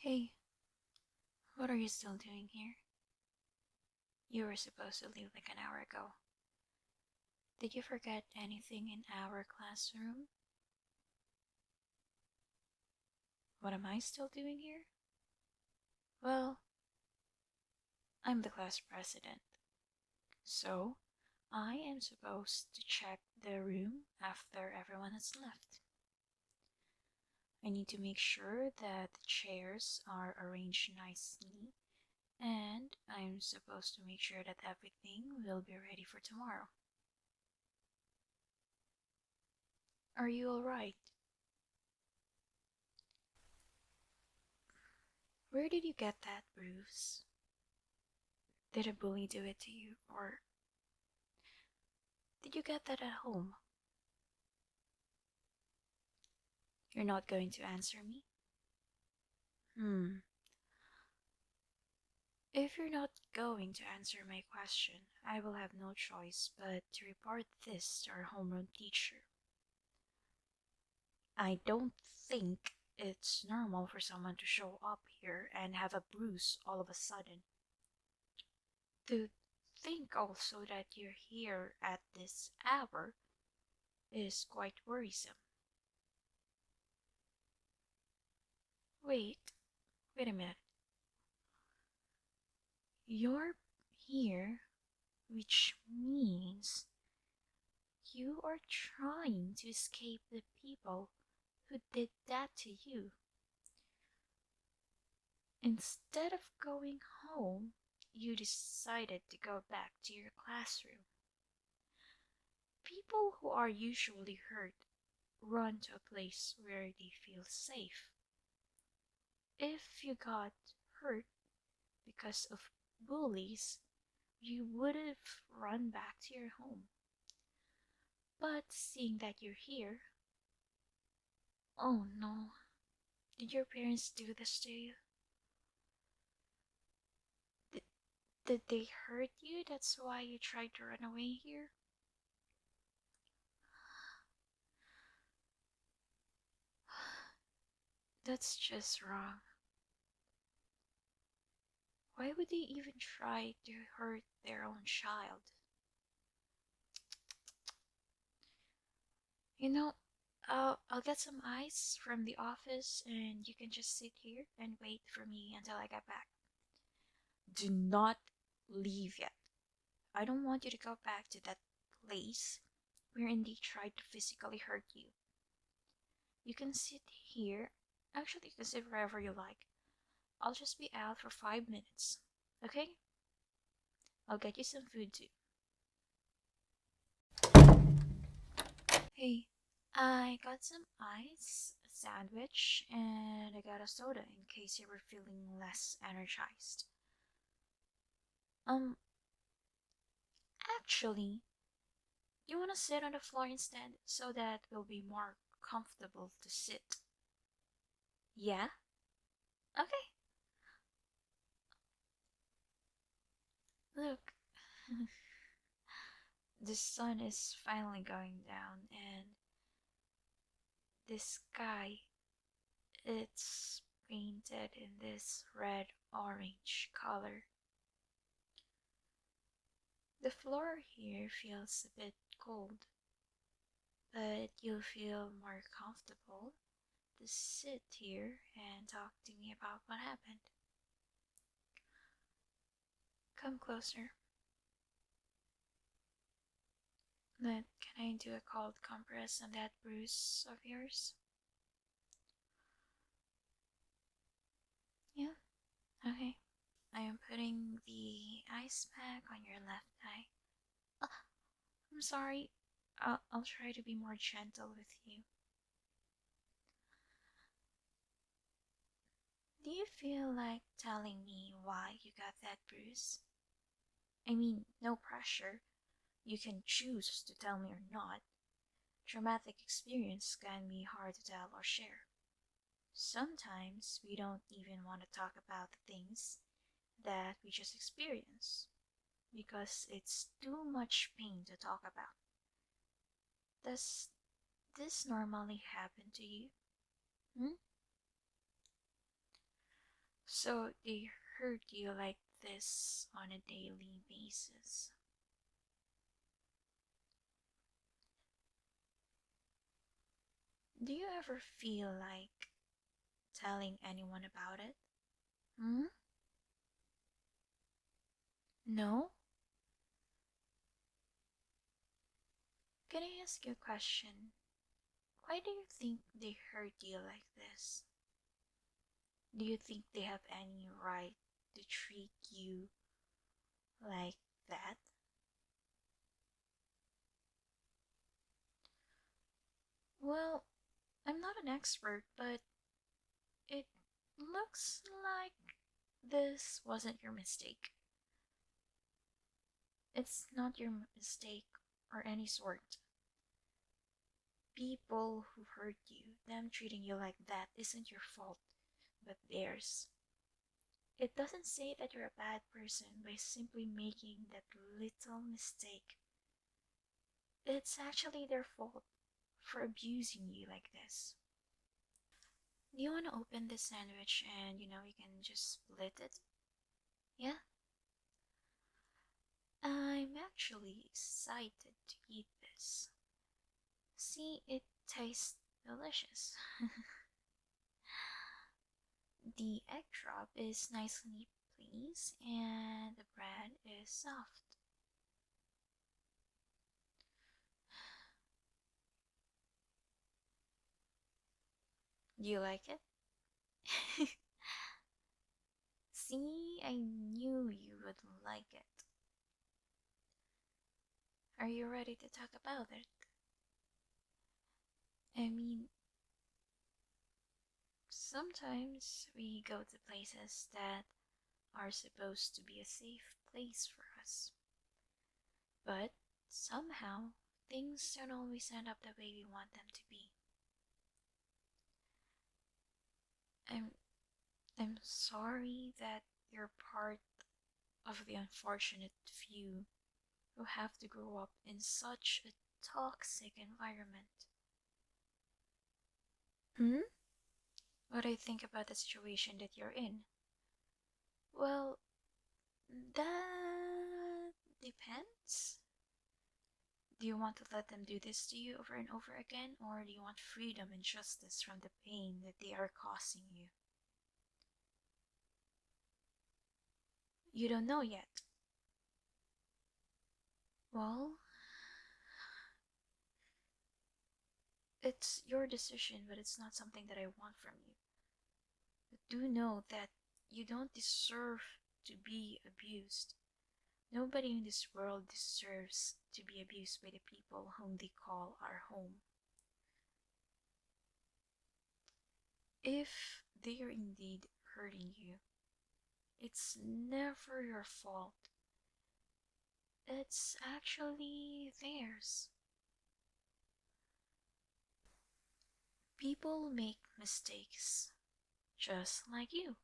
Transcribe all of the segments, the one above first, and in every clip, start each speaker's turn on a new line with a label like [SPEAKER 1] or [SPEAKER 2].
[SPEAKER 1] Hey, what are you still doing here? You were supposed to leave like an hour ago. Did you forget anything in our classroom? What am I still doing here? Well, I'm the class president, so I am supposed to check the room after everyone has left. I need to make sure that the chairs are arranged nicely, and I'm supposed to make sure that everything will be ready for tomorrow. Are you alright? Where did you get that bruise? Did a bully do it to you, or did you get that at home? You're not going to answer me? Hmm. If you're not going to answer my question, I will have no choice but to report this to our homeroom teacher. I don't think it's normal for someone to show up here and have a bruise all of a sudden. To think also that you're here at this hour is quite worrisome. Wait, wait a minute. You're here, which means you are trying to escape the people who did that to you. Instead of going home, you decided to go back to your classroom. People who are usually hurt run to a place where they feel safe. If you got hurt because of bullies, you would have run back to your home. But seeing that you're here, oh no, did your parents do this to you? Did, did they hurt you? That's why you tried to run away here? That's just wrong. Why would they even try to hurt their own child? You know, I'll get some ice from the office and you can just sit here and wait for me until I get back. Do not leave yet. I don't want you to go back to that place wherein they tried to physically hurt you. You can sit here. Actually, you can sit wherever you like. I'll just be out for 5 minutes. Okay? I'll get you some food too. Hey, I got some ice, a sandwich, and I got a soda in case you were feeling less energized. Um, actually, you wanna sit on the floor instead so that we'll be more comfortable to sit? Yeah? Okay. Look, the sun is finally going down, and this sky, it's painted in this red orange color. The floor here feels a bit cold, but you'll feel more comfortable to sit here and talk to me about what happened. Come closer. But can I do a cold compress on that bruise of yours? Yeah? Okay. I am putting the ice pack on your left eye. Uh, I'm sorry. I'll try to be more gentle with you. Do you feel like telling me why you got that bruise? I mean, no pressure. You can choose to tell me or not. Traumatic experience can be hard to tell or share. Sometimes we don't even want to talk about the things that we just experienced because it's too much pain to talk about. Does this normally happen to you? Hmm? So they hurt you like this on a daily basis. Do you ever feel like telling anyone about it? Hmm? No? Can I ask you a question? Why do you think they hurt you like this? Do you think they have any right to treat you like that? Well, I'm not an expert, but it looks like this wasn't your mistake. It's not your mistake or any sort. People who hurt you, them treating you like that isn't your fault, but theirs. It doesn't say that you're a bad person by simply making that little mistake. It's actually their fault for abusing you like this. Do you want to open this sandwich and you can just split it? Yeah? I'm actually excited to eat this. See, it tastes delicious. The egg drop is nicely pleased and the bread is soft. Do you like it? See, I knew you would like it. Are you ready to talk about it? I mean, sometimes we go to places that are supposed to be a safe place for us, but somehow things don't always end up the way we want them to be. I'm I'm sorry that you're part of the unfortunate few who have to grow up in such a toxic environment. Hmm? What do you think about the situation that you're in? Well, that depends. Do you want to let them do this to you over and over again, or do you want freedom and justice from the pain that they are causing you? You don't know yet. Well, it's your decision, but it's not something that I want from you. But do know that you don't deserve to be abused. Nobody in this world deserves to be abused by the people whom they call our home. If they are indeed hurting you, it's never your fault. It's actually theirs. People make mistakes, just like you.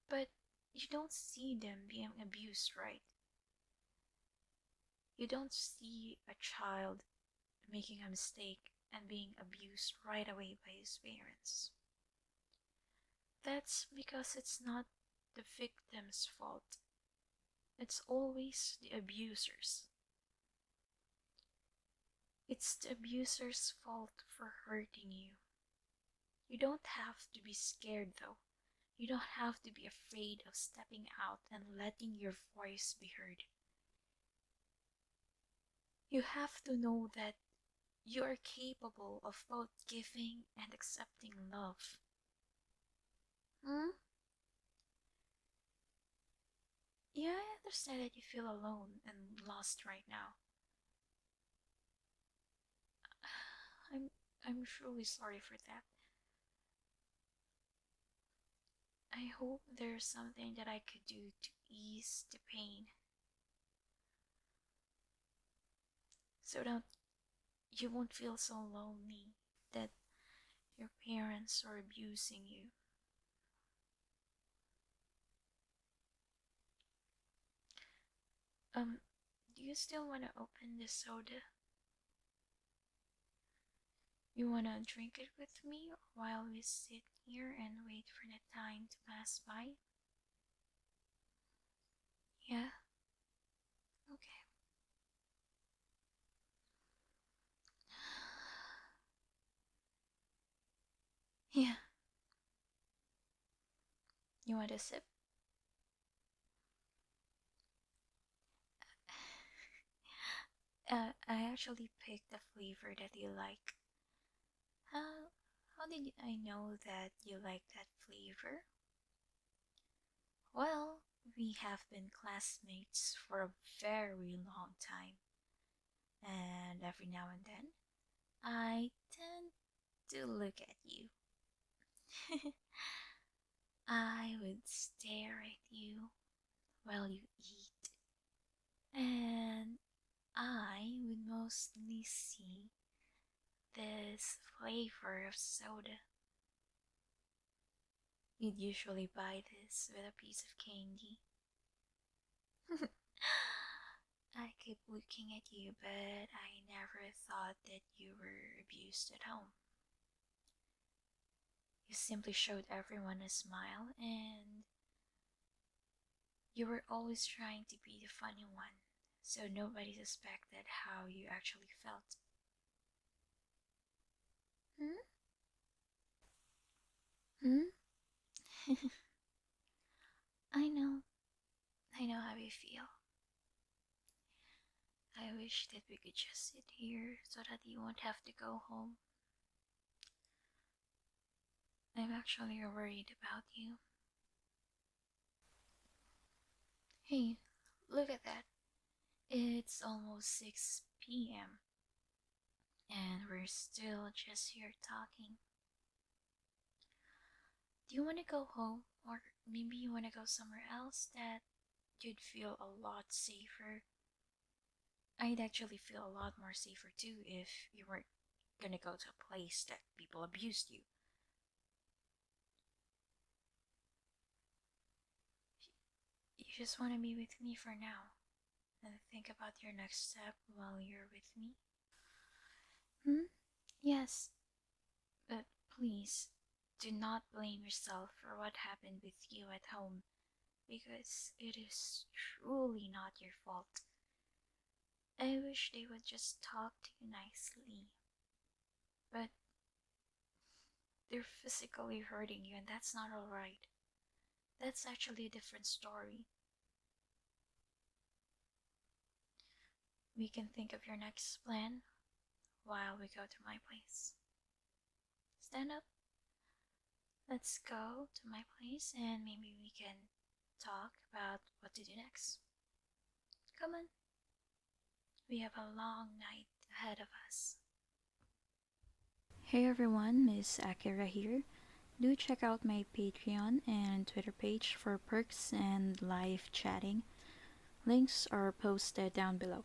[SPEAKER 1] But you don't see them being abused, right? You don't see a child making a mistake and being abused right away by his parents. That's because it's not the victim's fault. It's always the abuser's. It's the abuser's fault for hurting you. You don't have to be scared though. You don't have to be afraid of stepping out and letting your voice be heard. You have to know that you are capable of both giving and accepting love. Hmm? Yeah, I understand that you feel alone and lost right now. I'm I'm truly sorry for that. I hope there's something that I could do to ease the pain so that you won't feel so lonely that your parents are abusing you. Um, do you still want to open the soda? You wanna drink it with me while we sit here and wait for the time to pass by? Yeah? Okay. Yeah. You want a sip? I actually picked the flavor that you like. How did I know that you like that flavor? Well, we have been classmates for a very long time, and every now and then I tend to look at you. I would stare at you while you eat, and I would mostly see this flavor of soda. You'd usually buy this with a piece of candy. I keep looking at you, but I never thought that you were abused at home. You simply showed everyone a smile, and you were always trying to be the funny one, so nobody suspected how you actually felt. Hmm? Hmm? I know. I know how you feel. I wish that we could just sit here so that you won't have to go home. I'm actually worried about you. Hey, look at that. It's almost 6 p.m. and we're still just here talking. Do you want to go home? Or maybe you want to go somewhere else that you'd feel a lot safer? I'd actually feel a lot more safer too if you weren't gonna go to a place that people abused you. You just want to be with me for now and think about your next step while you're with me? Hmm? Yes, but please do not blame yourself for what happened with you at home because it is truly not your fault. I wish they would just talk to you nicely, but they're physically hurting you, and that's not alright. That's actually a different story. We can think of your next plan while we go to my place. Stand up. Let's go to my place and maybe we can talk about what to do next. Come on. We have a long night ahead of us. Hey everyone, Miss Akira here. Do check out my Patreon and Twitter page for perks and live chatting. Links are posted down below.